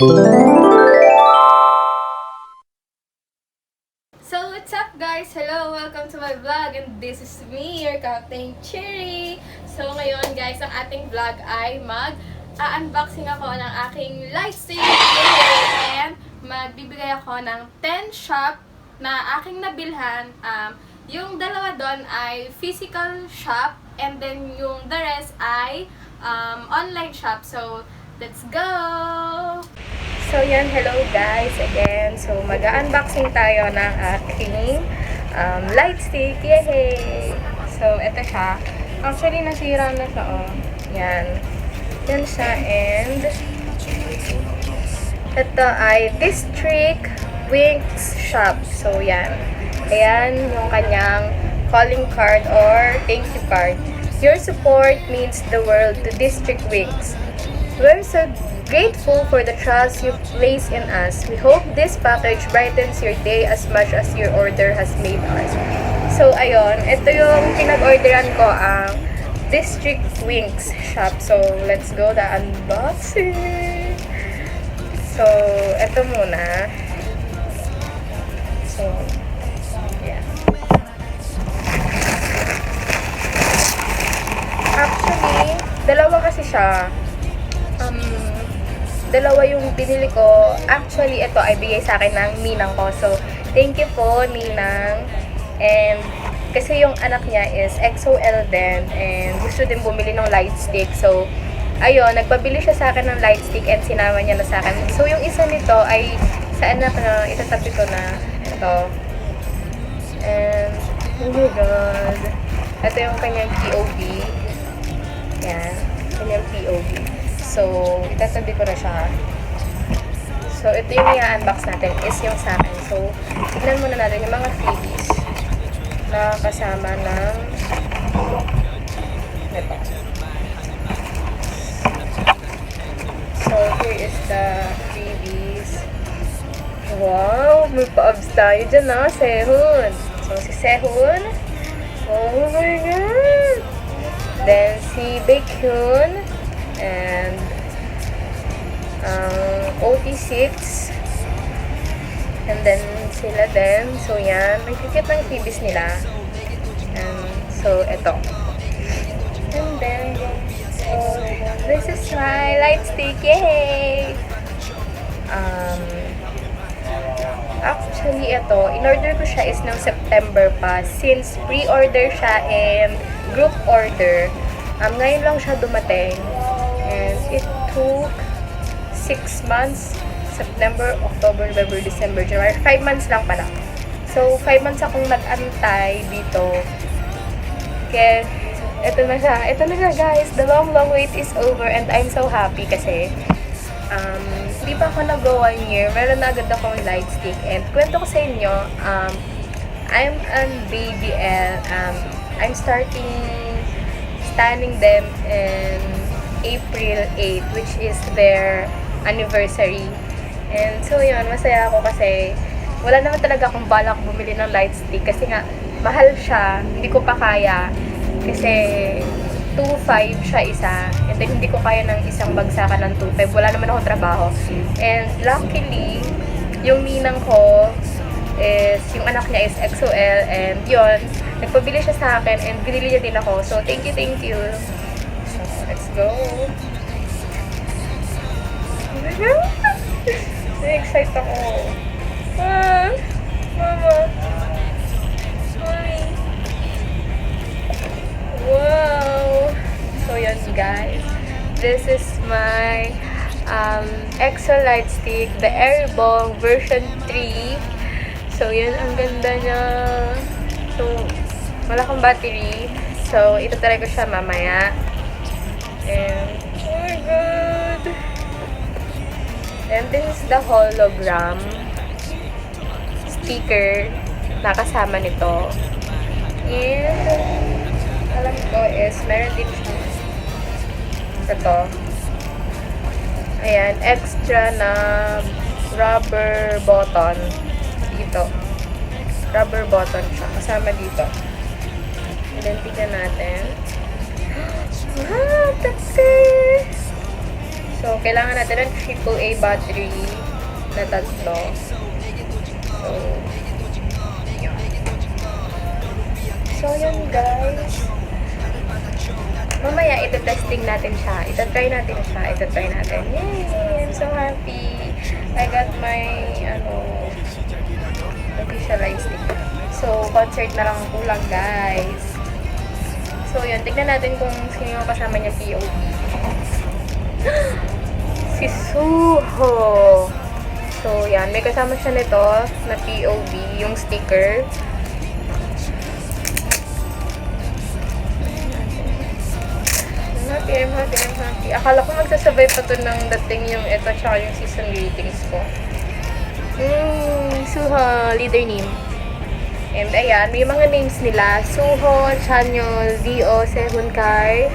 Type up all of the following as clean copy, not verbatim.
So what's up guys? Hello! Welcome to my vlog and this is me, your Captain Cherry. So ngayon guys, ang ating vlog ay unboxing ako ng aking lightstick and magbibigay ako ng 10 shop na aking nabilhan. Yung dalawa doon ay physical shop and then yung the rest ay online shop. So let's go! So yan, hello guys again. So mag-unboxing tayo ng aking lightstick. Yay! So ito siya. Actually nasira na siya, oh. Yan. Yan siya and ito ay District Wings Shop. So yan. Ayan yung kanyang calling card or thank you card. Your support means the world to District Wings. We're so grateful for the trust you place in us. We hope this package brightens your day as much as your order has made us. So, ayun. Ito yung pinag-orderan ko, ang District Wings Shop. So, let's go the unboxing. So, ito muna. So, yeah. Actually, dalawa kasi siya. Dalawa yung binili ko. Actually, ito ay bigay sa akin ng ninang ko. So, thank you po, ninang. And, kasi yung anak niya is XOL din. And, gusto din bumili ng light stick. So, ayun, nagpabili siya sa akin ng light stick and sinama niya na sa akin. So, yung isa nito ay sa anak na, itatabi ko na. Ito. And, oh my God. Ito yung kanyang POV. Yan. Kanyang POV. So, itatabi ko na siya. So, ito yung i-unbox natin is yung sa akin. So, tignan muna natin yung mga freebies na kasama ng ito. So, here is the freebies. Wow! May pa-abs tayo dyan na. Sehun. So, si Sehun. Oh my God! Then, si Baekhyun. And OT6 and then sila din. So yan, nagkikit ng freebies nila. And so eto. And then so this is my light stick. Yay! Actually ito, in-order ko siya is ng September pa since pre-order siya and group order. Ngayon lang siya dumating. And it took 6 months, September, October, November, December, January. 5 months lang pala. So, 5 months akong nag-antay dito. Kaya, ito na siya. Ito na siya, guys. The long wait is over and I'm so happy kasi hindi pa ako nag-go 1 year. Meron na agad akong light stick. And kwento ko sa inyo, I'm on BBL. I'm standing them in April 8, which is their anniversary. And so yun, masaya ako kasi wala naman talaga akong balak bumili ng light stick kasi nga mahal siya, hindi ko pa kaya kasi 2.5 siya isa and then hindi ko kaya ng isang bagsakan ng 2.5, wala naman akong trabaho. And luckily, yung ninang ko is, yung anak niya is XOL and yun, nagpabili siya sa akin and binili niya din ako. So, thank you. So, let's go. Excited ako. Mama. Mommy. Wow. So, yan guys. This is my EXO light stick, the Airborne version 3. So, yan. Ang ganda niya. So, wala akong battery. So, itatry ko siya mamaya. And, oh my God! And this is the hologram sticker na kasama nito. And, alam ko is, meron din siya. Ito. Ayan, extra na rubber button. Dito. Rubber button siya. Kasama dito. And then, tignan natin. Wow, that's it! So, kailangan natin ng AAA battery na tatlo. So, yun guys. Mamaya, ito-testing natin siya. Ito-try natin siya. Ito-try natin. Yay! I'm so happy. I got my, official light stick. So, concert na lang ang kulang, guys. So, yun. Tignan natin kung sino yung kasama niya POV. Si Suho. So, yan. May kasama siya nito na POV, yung sticker. I'm happy. Akala ko magsasabay pa to ng dating yung ito tsaka yung season ratings ko. Suho, leader name. And ayan, may mga names nila. Suho, Chanyeol, Dio, Sehun-kai,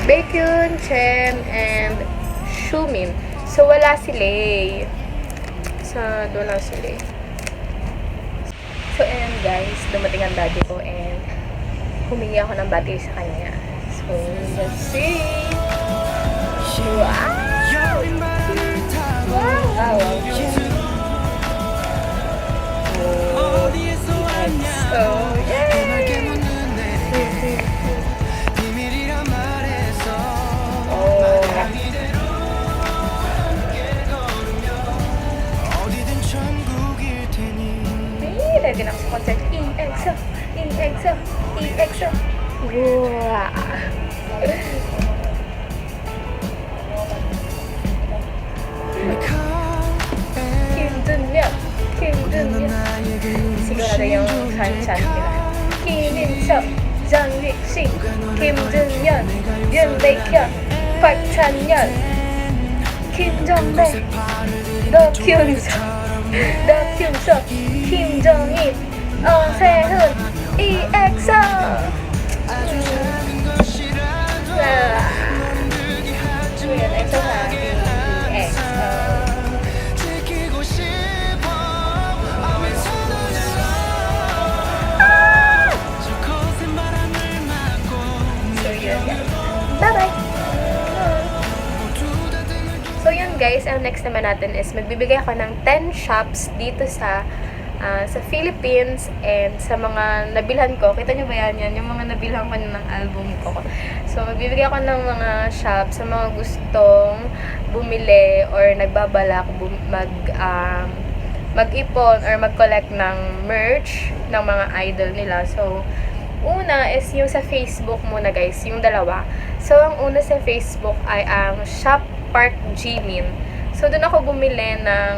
Baekhyun, Chen, and Xiumin. So, wala si Lay. Doon lang si Lay. So, and guys, dumating ang daddy ko and humingi ako ng battery sa kanya. So, let's see. Wow! Wow! So, yay! Ready na ako sa concert. EXO! Wow! Kim Junmyeon. Sigurado yung chan nila. Kim In-seo, Jang Wi-shin, Kim Junmyeon, Yoon Baekhyun, Park Chan-yeol, Kim Jong-bae, Do Kyung-seo, Kim Jong-il, Oh Se-hun, EXO! Weird, I'm so happy. EXO. Bye-bye! So yun guys, ang next naman natin is magbibigay ako ng 10 shops dito sa Philippines and sa mga nabilhan ko. Kita nyo ba yan? Yung mga nabilhan ko ng album ko. So magbibigay ako ng mga shops sa mga gustong bumili or nagbabalak mag-ipon or mag-collect ng merch ng mga idol nila. So una is yung sa Facebook muna guys, yung dalawa. So, ang una sa Facebook ay ang Shop Park Jimin. So, doon ako bumili ng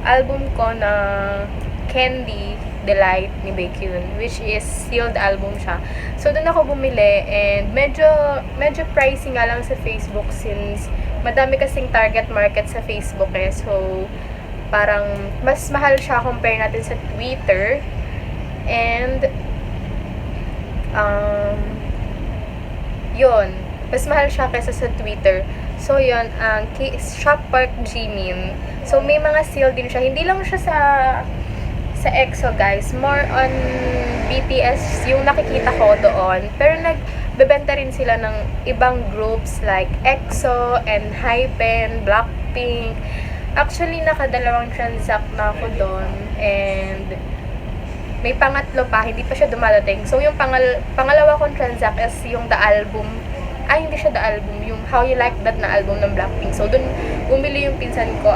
album ko na Candy Delight ni Baekhyun, which is sealed album siya. So, doon ako bumili and medyo pricey nga lang sa Facebook since madami kasing target market sa Facebook eh. So, parang mas mahal siya compare natin sa Twitter. And yun, mas mahal siya kaysa sa Twitter. So yun, ang Shop Park Jimin. So may mga sale din siya. Hindi lang siya sa EXO guys. More on BTS yung nakikita ko doon. Pero nagbebenta rin sila ng ibang groups like EXO and Hypen, Blackpink. Actually, nakadalawang transact na ako doon. And may pangatlo pa, hindi pa siya dumadating. So, yung pangalawa kong transact is yung The Album. Hindi siya The Album. Yung How You Like That na album ng Blackpink. So, dun bumili yung pinsan ko.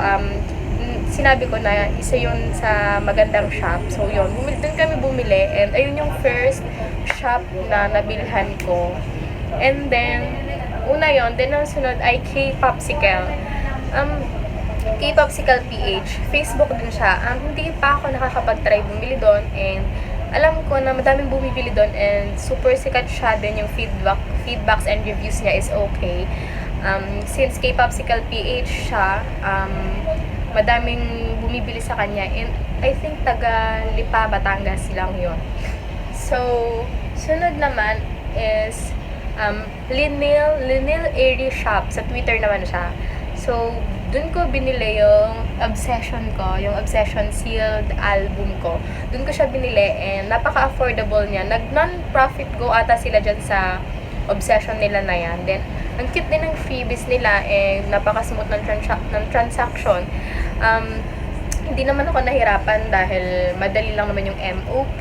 Sinabi ko na isa yun sa magandang shop. So, yun. Dun kami bumili. And ayun yung first shop na nabilhan ko. And then, una yun. Then, ang sunod ay K-Popsicle. K-Popsicle PH. Facebook din siya. Hindi pa ako nakakapag-try bumili doon and alam ko na madaming bumibili doon and super sikat siya din yung feedbacks and reviews niya is okay. Since K-Popsicle PH siya, madaming bumibili sa kanya and I think taga Lipa, Batangas lang yun. So, sunod naman is Linil Airy Shop. Sa Twitter naman siya. So, dun ko binili yung Obsession ko, yung Obsession sealed album ko. Dun ko siya binili and napaka-affordable niya. Nag-non-profit go ata sila dyan sa obsession nila na yan. Then, ang cute din ng freebies nila, napaka-smooth ng transaction. Hindi naman ako nahirapan dahil madali lang naman yung MOP,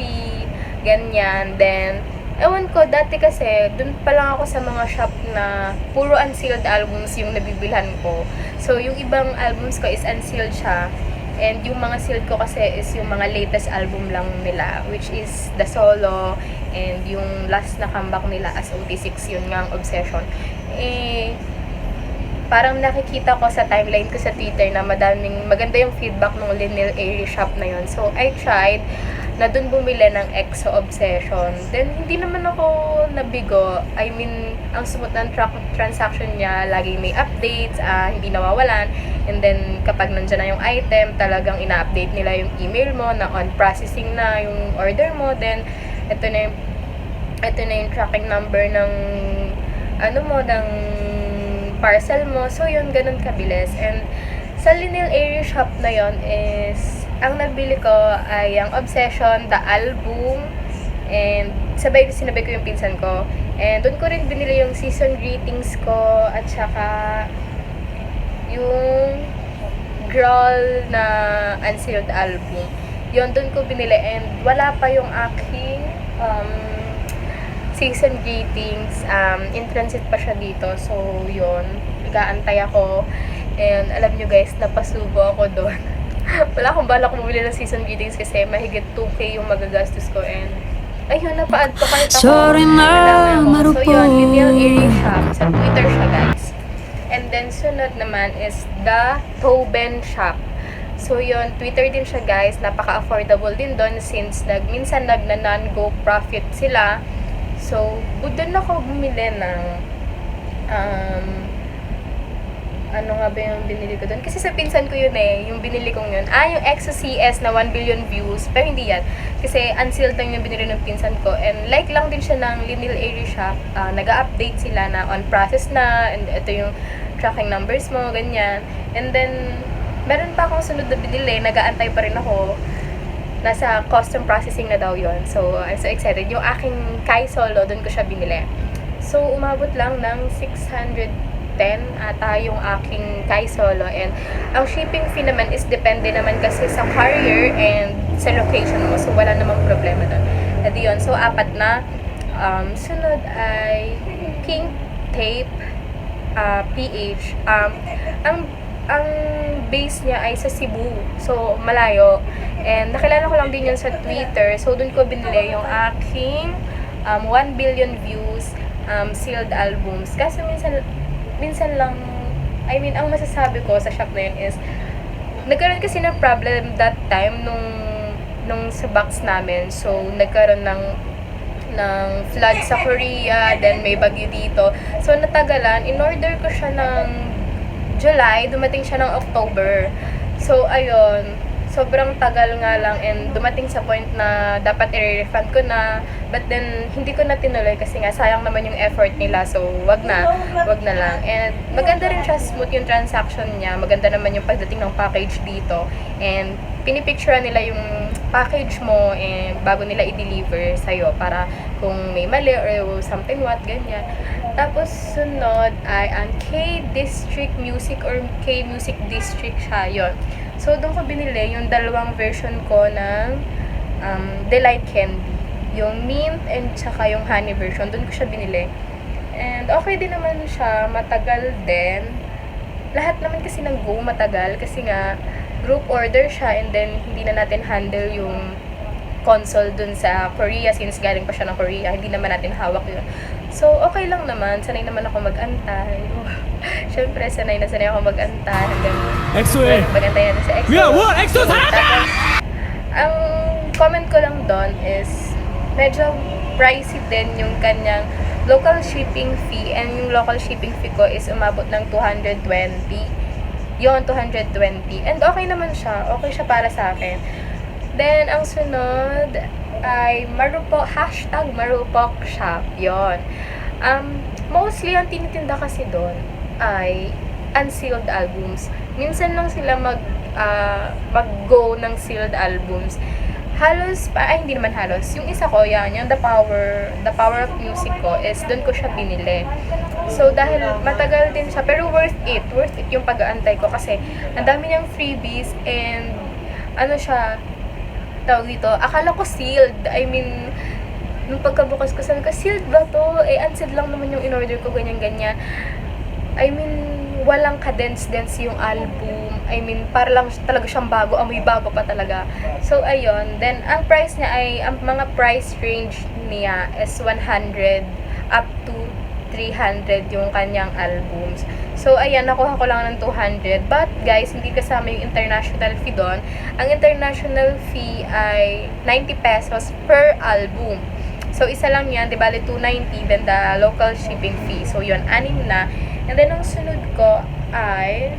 ganyan. Then, ewan ko, dati kasi, dun pa lang ako sa mga shop na puro unsealed albums yung nabibilhan ko. So, yung ibang albums ko is unsealed siya. And yung mga sealed ko kasi is yung mga latest album lang nila, which is The Solo, and yung last na comeback nila as OT6, yun nga ang Obsession. Parang nakikita ko sa timeline ko sa Twitter na maganda yung feedback ng Linil Airy shop na yun. So, I tried na dun bumili ng EXO Obsession. Then, hindi naman ako nabigo. I mean, ang smooth ng transaction niya, laging may updates, hindi nawawalan. And then, kapag nandiyan na yung item, talagang ina-update nila yung email mo na on processing na yung order mo. Then, ito na yung tracking number ng ng parcel mo. So, yun, ganun kabilis. And, sa Linil Airy shop na yon is, ang nabili ko ay ang Obsession, the album, and sinabay ko yung pinsan ko. And, doon ko rin binili yung season greetings ko, at saka, yung Growl na unsealed album. Yun, doon ko binili. And, wala pa yung aking, season greetings, in transit pa siya dito. So, yun, nag-aantay ako. And, alam nyo guys, napasubo ako doon. Wala akong balak bumili ng season greetings kasi mahigit 2K yung magagastos ko. And, ayun, napa-add ko kahit ako. Sorry na, So, yun, Linil Airy shop. Sa Twitter siya, guys. And then, sunod naman is the Toben shop. So, yun, Twitter din siya, guys. Napaka-affordable din doon since minsan non-go profit sila. So, doon ako bumili ng ano nga ba yung binili ko doon? Kasi sa pinsan ko yun yung binili kong yun. Yung EXO CS na 1 billion views. Pero hindi yan. Kasi unsealed lang yung binili ng pinsan ko. And like lang din siya ng Linil Airy shop. Nag-update sila na on process na. And ito yung tracking numbers mo, ganyan. And then, meron pa akong sunod na binili. Nag-aantay pa rin ako. Nasa custom processing na daw yon. So, I'm so excited. Yung aking Kai Solo, doon ko siya binili. So, umabot lang ng 610 ata yung aking Kai Solo. And, ang shipping fee naman is depende naman kasi sa carrier and sa location mo. So, wala namang problema doon. At yun. So, 4 na. Sunod ay Pink Tape PH. Ang base niya ay sa Cebu. So, malayo. And, nakilala ko lang din yun sa Twitter. So, dun ko binili yung aking 1 billion views sealed albums. Kasi minsan lang, I mean, ang masasabi ko sa shop na yun is, nagkaroon kasi ng problem that time nung sa box namin. So, nagkaroon ng flood sa Korea, then may bagyo dito. So, natagalan. In-order ko siya ng July, dumating siya ng October. So, ayun, sobrang tagal nga lang and dumating sa point na dapat i-refund ko na, but then hindi ko na tinuloy kasi nga sayang naman yung effort nila, so wag na lang. And maganda rin siya, smooth yung transaction niya, maganda naman yung pagdating ng package dito, and pinipicture nila yung package mo and bago nila i-deliver sa'yo para kung may mali or something what, ganyan. Tapos sunod ay ang K-District Music or K-Music District siya, yun. So, doon ko binili yung dalawang version ko ng Delight Candy. Yung mint and tsaka yung honey version. Doon ko siya binili. And okay din naman siya. Matagal din. Lahat naman kasi ng Go matagal. Kasi nga, group order siya and then hindi na natin handle yung console dun sa Korea since galing pa siya ng Korea. Hindi naman natin hawak yun. So, okay lang naman. Sanay naman ako mag-antay. Siyempre, sanay ako mag-antay. Hanggang mag-antay na sa EXO. Yeah, what? EXO talaga! Ang comment ko lang doon is medyo pricey din yung kanyang local shipping fee. And yung local shipping fee ko is umabot ng 220. Yun, 220. And okay naman siya. Okay siya para sa akin. Then, ang sunod ay #Marupok shop. Yon. Mostly, ang tinitinda kasi doon ay unsealed albums. Minsan lang sila mag-go ng sealed albums. halos, hindi naman halos. Yung isa ko, yan, yung The Power of Music ko, is doon ko siya binili. So, dahil matagal din siya, pero worth it yung pag-aantay ko kasi ang dami niyang freebies and ano siya, tawag dito, akala ko sealed. I mean, nung pagkabukas ko, sabi ko, sealed ba to? Unsealed lang naman yung in-order ko, ganyan-ganyan. I mean, walang ka-dense-dense yung album. I mean, para lang talaga siyang bago, amoy bago pa talaga. So, ayun. Then, ang price niya ay, ang mga price range niya is 100 up to 300 yung kanyang albums. So, ayan, nakuha ko lang ng 200. But, guys, hindi kasama yung international fee doon. Ang international fee ay 90 pesos per album. So, isa lang yan, di bali 290, then the local shipping fee. So, yun, 6 na. And then, ang sunod ko ay,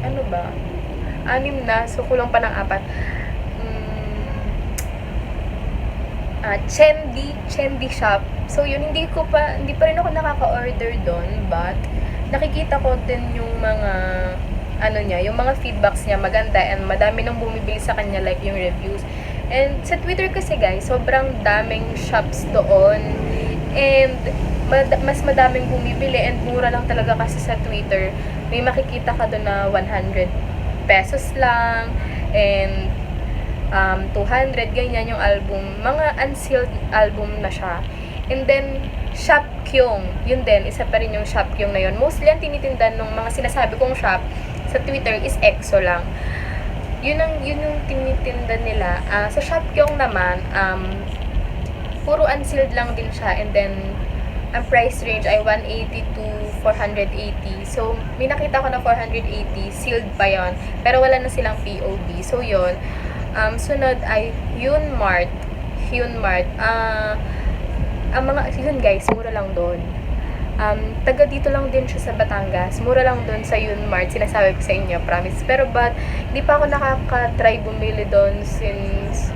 ano ba? 6 na, so kulang pa ng 4. Chendi Shop. So, yun, hindi pa rin ako nakaka-order doon, but, nakikita ko din yung mga, yung mga feedbacks niya, maganda, and madami nang bumibili sa kanya, like yung reviews. And sa Twitter kasi guys, sobrang daming shops doon. And mas madaming bumibili and mura lang talaga kasi sa Twitter. May makikita ka doon na 100 pesos lang and 200, ganyan yung album. Mga unsealed album na siya. And then, Shopkyong. Yun din, isa pa rin yung Shopkyong na yun. Mostly ang tinitindan ng mga sinasabi kong shop sa Twitter is EXO lang. Yun yung tinitinda nila. Sa Shopkyong naman, puro unsealed lang din siya. And then, ang price range ay 180 to 480. So, may nakita ko na 480. Sealed pa yon. Pero wala na silang POB. So, yun. Sunod ay Hyunmart. Ang mga, yun guys, mura lang doon. Taga dito lang din siya sa Batangas. Mura lang doon sa Hyunmart. Sinasabi ko sa inyo, promise. Pero di pa ako nakaka-try bumili doon since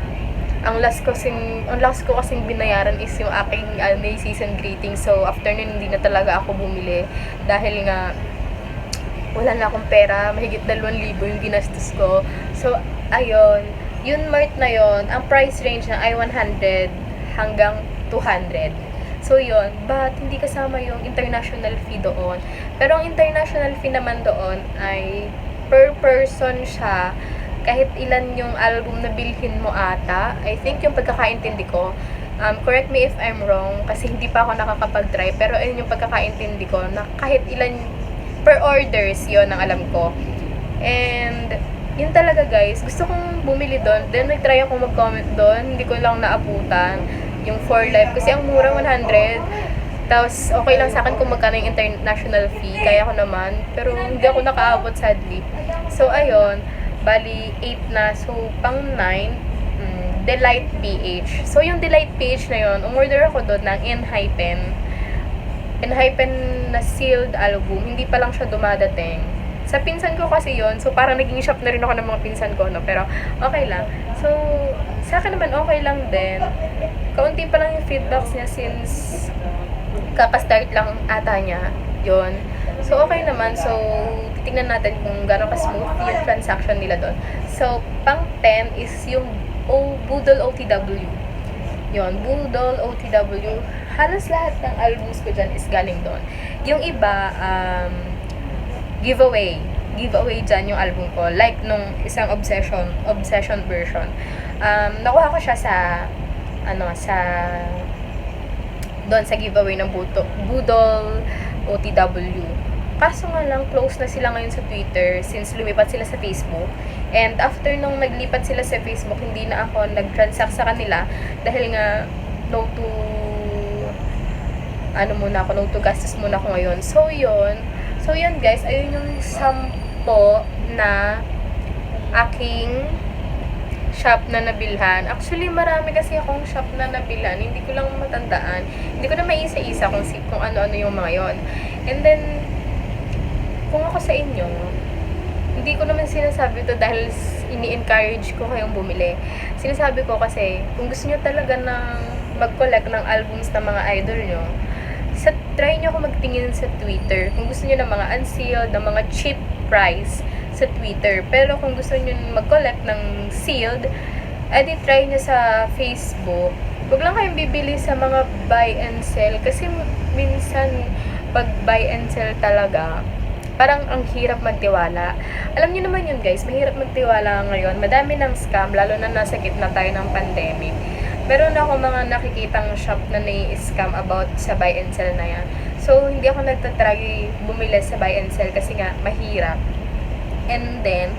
ang last ko kasing binayaran is yung aking May season greeting. So, after nun, hindi na talaga ako bumili. Dahil nga, wala na akong pera. Mahigit 2,000 yung ginastos ko. So, ayun. Hyunmart na yon, ang price range na ay 100 hanggang 200. So, yun. But, hindi kasama yung international fee doon. Pero, ang international fee naman doon ay per person siya. Kahit ilan yung album na bilhin mo ata. I think yung pagkakaintindi ko. Correct me if I'm wrong. Kasi hindi pa ako nakakapag-try. Pero ayun yung pagkakaintindi ko. Na kahit ilan per orders, yon ang alam ko. And, yun talaga guys. Gusto kong bumili doon. Then, nag-try ako mag-comment doon. Hindi ko lang naabutan. Yung 4 Live. Kasi ang mura, 100. Tapos, okay lang sa akin kung magkano yung international fee. Kaya ko naman. Pero, hindi ako nakaabot sadly. So, ayun. Bali, 8 na. So, pang 9, Delight PH. So, yung Delight PH na yun, umorder ako doon ng Enhypen na sealed album. Hindi pa lang siya dumadating. Sa pinsan ko kasi yon, so parang naging shop na rin ako ng mga pinsan ko, no? Pero, okay lang. So, sa akin naman, okay lang din. Kaunti pa lang yung feedbacks niya since kaka-start lang ata niya. Yon. So, okay naman. So, titingnan natin kung gano'n ka-smooth yung transaction nila doon. So, pang 10 is yung Boodle OTW. Yon, Boodle OTW. Halos lahat ng albums ko dyan is galing doon. Yung iba, giveaway dyan yung album ko. Like, nung isang Obsession version. Nakuha ko siya doon sa giveaway ng Boodle OTW. Kaso nga lang, close na sila ngayon sa Twitter since lumipat sila sa Facebook. And after nung naglipat sila sa Facebook, hindi na ako nag-transact sa kanila dahil nga no to gastos muna ako ngayon. So, yun guys, ayun yung 10 na aking shop na nabilhan. Actually, marami kasi akong shop na nabilhan. Hindi ko lang matandaan. Hindi ko na maisa-isa kung ano-ano yung mga yon. And then, kung ako sa inyo, hindi ko naman sinasabi ito dahil ini-encourage ko kayong bumili. Sinasabi ko kasi, kung gusto nyo talaga ng mag-collect ng albums ng mga idol nyo, try nyo ako magtingin sa Twitter. Kung gusto nyo ng mga unsealed, ng mga cheap price. sa Twitter. Pero kung gusto niyo mag-collect ng sealed, edi try nyo sa Facebook. Huwag lang kayong bibili sa mga buy and sell kasi minsan pag buy and sell talaga, parang ang hirap magtiwala. Alam niyo naman yun guys, mahirap magtiwala ngayon. Madami ng scam, lalo na nasa gitna tayo ng pandemic. Meron ako mga nakikitang shop na nai-scam about sa buy and sell na yan. So, hindi ako nagtatry bumili sa buy and sell kasi nga mahirap. And then,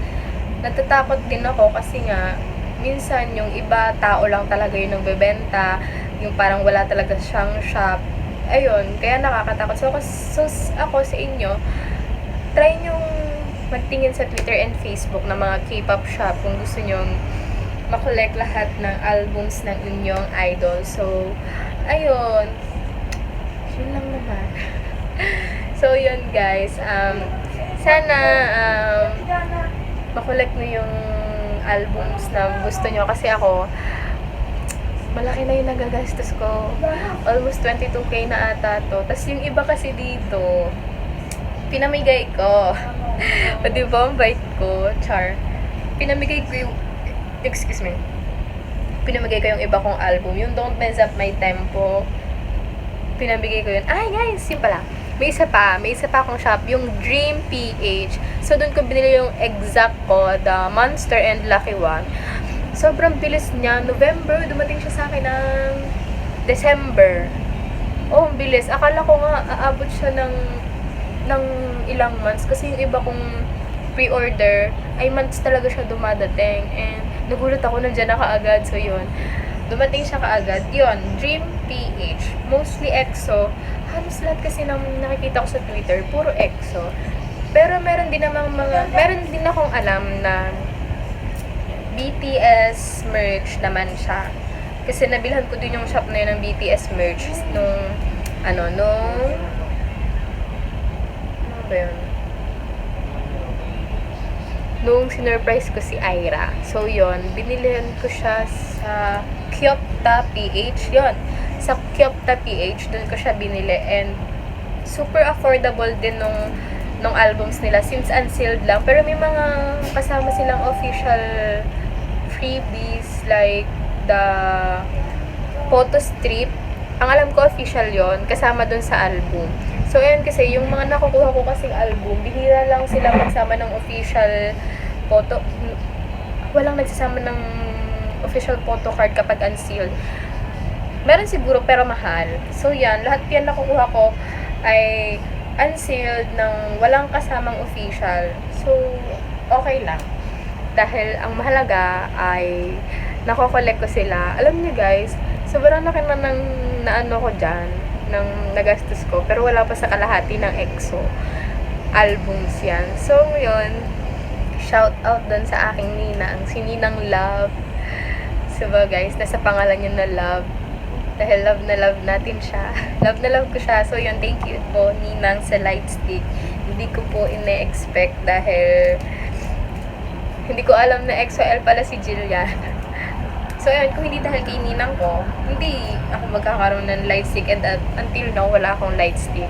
natatakot din ako kasi nga minsan yung iba, tao lang talaga yung nagbebenta, yung parang wala talaga siyang shop. Ayun, kaya nakakatakot. So ako sa inyo, try nyong magtingin sa Twitter and Facebook ng mga K-pop shop kung gusto nyong makolek lahat ng albums ng inyong idol. So, ayun. Yun lang naman. So, yun guys. Sana makolek nyo yung albums na gusto nyo. Kasi ako, malaki na yung nagagastos ko. Almost 22k na ata to. Tapos yung iba kasi dito, pinamigay ko. O diba, ang bait ko, char. Pinamigay ko yung, excuse me, pinamigay ko yung iba kong album. Yung Don't Mess Up My Tempo, pinamigay ko yun. Ay guys, yun pala. May isa pa akong shop, yung Dream PH. So, doon ko binili yung exact ko, the Monster and Lucky One. Sobrang bilis niya. November, dumating siya sa akin ng December. Oh, ang bilis. Akala ko nga, aabot siya ng ilang months. Kasi yung iba kong pre-order, ay months talaga siya dumadating. And nagulat ako, nandiyan na kaagad. So, yun. Dumating siya kaagad. Yun, Dream PH. Mostly EXO. Halos lahat kasi nang nakikita ko sa Twitter, puro EXO. Pero meron din akong alam na BTS merch naman siya. Kasi nabilhan ko din yung shop na yun ng BTS merch ano ba yun? Nung sinurprise ko si Ira. So, yun, binilihan ko siya sa Kyopta PH. Yun, sa Kyopta PH, dun ko siya binili. And, super affordable din nung albums nila since unsealed lang. Pero may mga kasama silang official freebies like the photo strip. Ang alam ko official yon, kasama dun sa album. So ayun, kasi yung mga nakukuha ko kasing album, bihira lang sila magsama ng official photo. Walang nagsasama ng official photo card kapag unsealed. Meron siguro pero mahal. So yan, lahat yan nakukuha ko ay unsealed ng walang kasamang official. So okay lang. Dahil ang mahalaga ay nakokolek ko sila. Alam niyo guys, sobrang laki na ng naano ko dyan, ng nagastos ko. Pero wala pa sa kalahati ng EXO albums yan. So yun, shout out dun sa aking ninang, si Ninang Love. So guys, nasa pangalan niya na Love. Dahil love na love natin siya. Love na love ko siya. So yun, thank you po Ninang sa light stick. Hindi ko po ine-expect dahil hindi ko alam na XOL pala si Jillian. So, ayun, kung hindi dahil kay Ninang ko, hindi ako magkakaroon ng light stick and until now, wala akong light stick.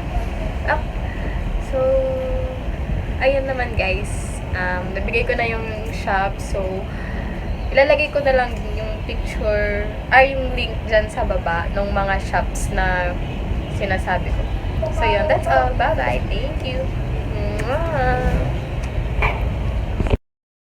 So, ayun naman guys. Nabigay ko na yung shop. So, ilalagay ko na lang yung picture, yung link dyan sa baba ng mga shops na sinasabi ko. So, yun, that's all. Bye-bye. Thank you. Mwah!